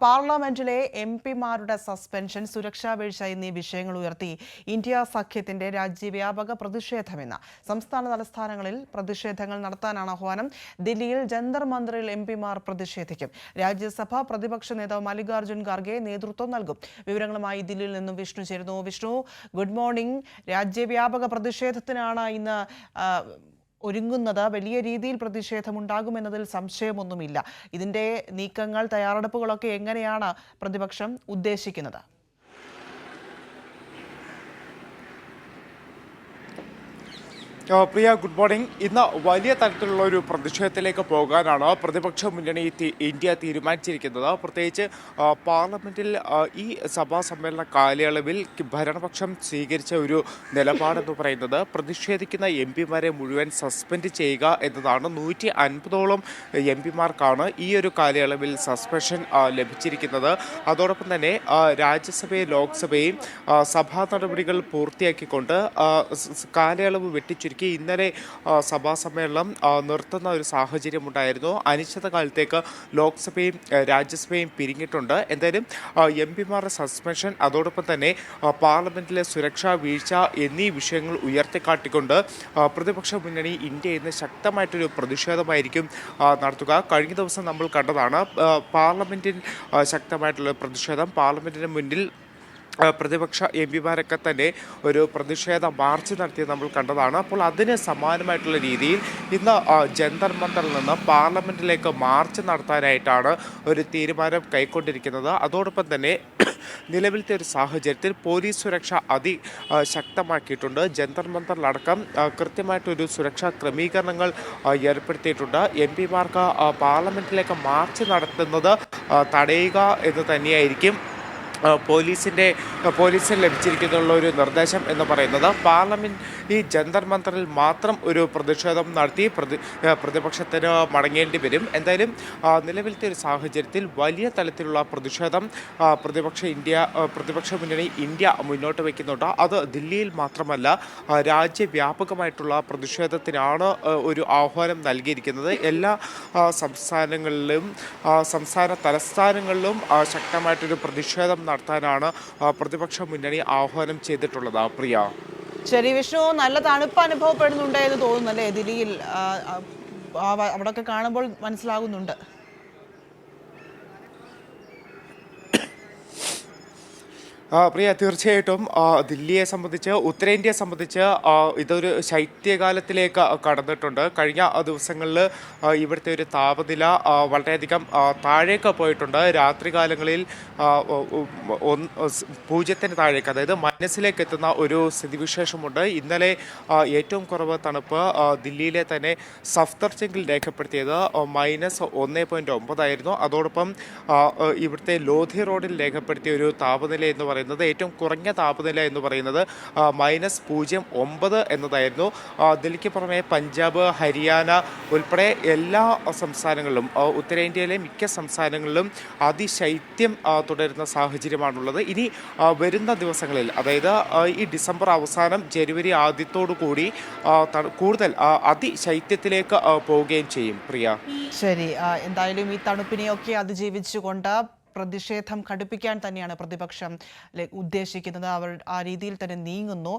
പാർലമെന്റിലെ എംപിമാരുടെ സസ്പെൻഷൻ, സുരക്ഷാ വീഴ്ച എന്നീ വിഷയങ്ങൾ ഉയർത്തി ഇന്ത്യ സഖ്യത്തിന്റെ രാജ്യവ്യാപക പ്രതിഷേധമെന്ന്. സംസ്ഥാന തലസ്ഥാനങ്ങളിൽ പ്രതിഷേധങ്ങൾ നടത്താനാണ് ആഹ്വാനം. ദില്ലിയിൽ ജന്തർ മന്ദിറിൽ എംപിമാർ പ്രതിഷേധിക്കും. രാജ്യസഭ പ്രതിപക്ഷ നേതാവ് മല്ലികാർജ്ജുൻ ഖാർഗെ നേതൃത്വം നൽകും. വിവരങ്ങളുമായി ദില്ലിയിൽ നിന്നും വിഷ്ണു ചേരുന്നു. Vishnu, good morning. രാജ്യവ്യാപക പ്രതിഷേധത്തിനാണ് ഇന്ന് ഒരുങ്ങുന്നത്. വലിയ രീതിയിൽ പ്രതിഷേധമുണ്ടാകുമെന്നതിൽ സംശയമൊന്നുമില്ല. ഇതിന്റെ നീക്കങ്ങൾ, തയ്യാറെടുപ്പുകളൊക്കെ എങ്ങനെയാണ് പ്രതിപക്ഷം ഉദ്ദേശിക്കുന്നത്? പ്രിയ, ഗുഡ് മോർണിംഗ്. ഇന്ന് വലിയ തരത്തിലുള്ള ഒരു പ്രതിഷേധത്തിലേക്ക് പോകാനാണ് പ്രതിപക്ഷ മുന്നണി ഇന്ത്യ തീരുമാനിച്ചിരിക്കുന്നത്. പ്രത്യേകിച്ച് പാർലമെന്റിൽ ഈ സഭാ സമ്മേളന കാലയളവിൽ ഭരണപക്ഷം സ്വീകരിച്ച ഒരു നിലപാടെന്ന് പറയുന്നത് പ്രതിഷേധിക്കുന്ന എം പിമാരെ മുഴുവൻ സസ്പെൻഡ് ചെയ്യുക എന്നതാണ്. 150ഓളം എം പിമാർക്കാണ് ഈ ഒരു കാലയളവിൽ സസ്പെൻഷൻ ലഭിച്ചിരിക്കുന്നത്. അതോടൊപ്പം തന്നെ രാജ്യസഭയും ലോക്സഭയും സഭാ നടപടികൾ പൂർത്തിയാക്കിക്കൊണ്ട് കാലയളവ് വെട്ടിച്ചുരുക്കി ഇന്നലെ സഭാ സമ്മേളനം നിർത്തുന്ന ഒരു സാഹചര്യമുണ്ടായിരുന്നു. അനിശ്ചിതകാലത്തേക്ക് ലോക്സഭയും രാജ്യസഭയും പിരിഞ്ഞിട്ടുണ്ട്. എന്തായാലും എം പിമാരുടെ സസ്പെൻഷൻ, അതോടൊപ്പം തന്നെ പാർലമെന്റിലെ സുരക്ഷാ വീഴ്ച എന്നീ വിഷയങ്ങൾ ഉയർത്തിക്കാട്ടിക്കൊണ്ട് പ്രതിപക്ഷ മുന്നണി ഇന്ത്യ ഇന്ന് ശക്തമായിട്ടൊരു പ്രതിഷേധമായിരിക്കും നടത്തുക. കഴിഞ്ഞ ദിവസം നമ്മൾ കണ്ടതാണ് പാർലമെന്റിൽ ശക്തമായിട്ടുള്ള പ്രതിഷേധം. പാർലമെന്റിന് മുന്നിൽ പ്രതിപക്ഷ എം പിമാരൊക്കെ തന്നെ ഒരു പ്രതിഷേധ മാർച്ച് നടത്തിയത് നമ്മൾ കണ്ടതാണ്. അപ്പോൾ അതിന് സമാനമായിട്ടുള്ള രീതിയിൽ ഇന്ന് ജന്തർ മന്ദറിൽ നിന്ന് പാർലമെന്റിലേക്ക് മാർച്ച് നടത്താനായിട്ടാണ് ഒരു തീരുമാനം കൈക്കൊണ്ടിരിക്കുന്നത്. അതോടൊപ്പം തന്നെ നിലവിലത്തെ ഒരു സാഹചര്യത്തിൽ പോലീസ് സുരക്ഷ ശക്തമാക്കിയിട്ടുണ്ട്. ജന്തർ മന്ദറിലടക്കം കൃത്യമായിട്ടൊരു സുരക്ഷാ ക്രമീകരണങ്ങൾ ഏർപ്പെടുത്തിയിട്ടുണ്ട്. എം പിമാർക്ക് പാർലമെന്റിലേക്ക് മാർച്ച് നടത്തുന്നത് തടയുക എന്ന് തന്നെയായിരിക്കും പോലീസിന് ലഭിച്ചിരിക്കുന്ന ഒരു നിർദ്ദേശം എന്ന് പറയുന്നത്. പാർലമെന്റ് ഈ ജന്തർ മന്ദറിൽ മാത്രം ഒരു പ്രതിഷേധം നടത്തി പ്രതിപക്ഷത്തിന് മടങ്ങേണ്ടി വരും. എന്തായാലും നിലവിലത്തെ ഒരു സാഹചര്യത്തിൽ വലിയ തലത്തിലുള്ള പ്രതിഷേധം പ്രതിപക്ഷ മുന്നണി ഇന്ത്യ മുന്നോട്ട് വയ്ക്കുന്നുണ്ട്. അത് ദില്ലിയിൽ മാത്രമല്ല, രാജ്യവ്യാപകമായിട്ടുള്ള പ്രതിഷേധത്തിനാണ് ഒരു ആഹ്വാനം നൽകിയിരിക്കുന്നത്. എല്ലാ സംസ്ഥാനങ്ങളിലും സംസ്ഥാന തലസ്ഥാനങ്ങളിലും ശക്തമായിട്ടൊരു പ്രതിഷേധം നടത്താനാണ് പ്രതിപക്ഷ മുന്നണി ആഹ്വാനം ചെയ്തിട്ടുള്ളത്. പ്രിയ, ശരി വിഷ്ണു, നല്ല തണുപ്പ് അനുഭവപ്പെടുന്നുണ്ട് എന്ന് തോന്നുന്നല്ലേ ദില്ലിയിൽ? അവിടെയൊക്കെ കാണുമ്പോൾ മനസ്സിലാകുന്നുണ്ട്. പ്രിയ, തീർച്ചയായിട്ടും ദില്ലിയെ സംബന്ധിച്ച്, ഉത്തരേന്ത്യയെ സംബന്ധിച്ച് ഇതൊരു ശൈത്യകാലത്തിലേക്ക് കടന്നിട്ടുണ്ട്. കഴിഞ്ഞ ദിവസങ്ങളിൽ ഇവിടുത്തെ ഒരു താപനില വളരെയധികം താഴേക്ക് പോയിട്ടുണ്ട്. രാത്രികാലങ്ങളിൽ 0 താഴേക്ക്, അതായത് മൈനസിലേക്ക് എത്തുന്ന ഒരു സ്ഥിതിവിശേഷമുണ്ട്. ഇന്നലെ ഏറ്റവും കുറവ് തണുപ്പ് ദില്ലിയിലെ തന്നെ സഫ്ദർജംഗിൽ രേഖപ്പെടുത്തിയത് -1.9 ആയിരുന്നു. അതോടൊപ്പം ഇവിടുത്തെ ലോധി റോഡിൽ രേഖപ്പെടുത്തിയ ഒരു താപനില എന്ന് പറയുന്നത്, ഏറ്റവും കുറഞ്ഞ താപനില എന്ന് പറയുന്നത് -0.9 എന്നതായിരുന്നു. ദില്ലിക്ക് പുറമെ പഞ്ചാബ്, ഹരിയാന ഉൾപ്പെടെ എല്ലാ സംസ്ഥാനങ്ങളിലും, ഉത്തരേന്ത്യയിലെ മിക്ക സംസ്ഥാനങ്ങളിലും അതിശൈത്യം തുടരുന്ന സാഹചര്യമാണുള്ളത്. ഇനി വരുന്ന ദിവസങ്ങളിൽ, അതായത് ഈ ഡിസംബർ അവസാനം ജനുവരി ആദ്യത്തോടു കൂടി കൂടുതൽ അതിശൈത്യത്തിലേക്ക് പോവുകയും ചെയ്യും. പ്രിയ, ശരി. എന്തായാലും ഈ തണുപ്പിനെയൊക്കെ അതിജീവിച്ചുകൊണ്ട് പ്രതിഷേധം ഘടിപ്പിക്കാൻ തന്നെയാണ് പ്രതിപക്ഷം ഉദ്ദേശിക്കുന്നത്. അവർ ആ രീതിയിൽ തന്നെ നീങ്ങുന്നു.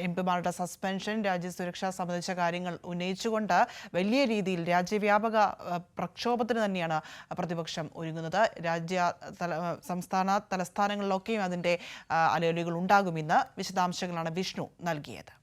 എം പിമാരുടെ സസ്പെൻഷൻ, രാജ്യസുരക്ഷ സംബന്ധിച്ച കാര്യങ്ങൾ ഉന്നയിച്ചുകൊണ്ട് വലിയ രീതിയിൽ രാജ്യവ്യാപക പ്രക്ഷോഭത്തിന് തന്നെയാണ് പ്രതിപക്ഷം ഒരുങ്ങുന്നത്. സംസ്ഥാന തലസ്ഥാനങ്ങളിലൊക്കെയും അതിൻ്റെ അലയൊലികൾ ഉണ്ടാകുമെന്ന് വിശദാംശങ്ങളാണ് വിഷ്ണു നൽകിയത്.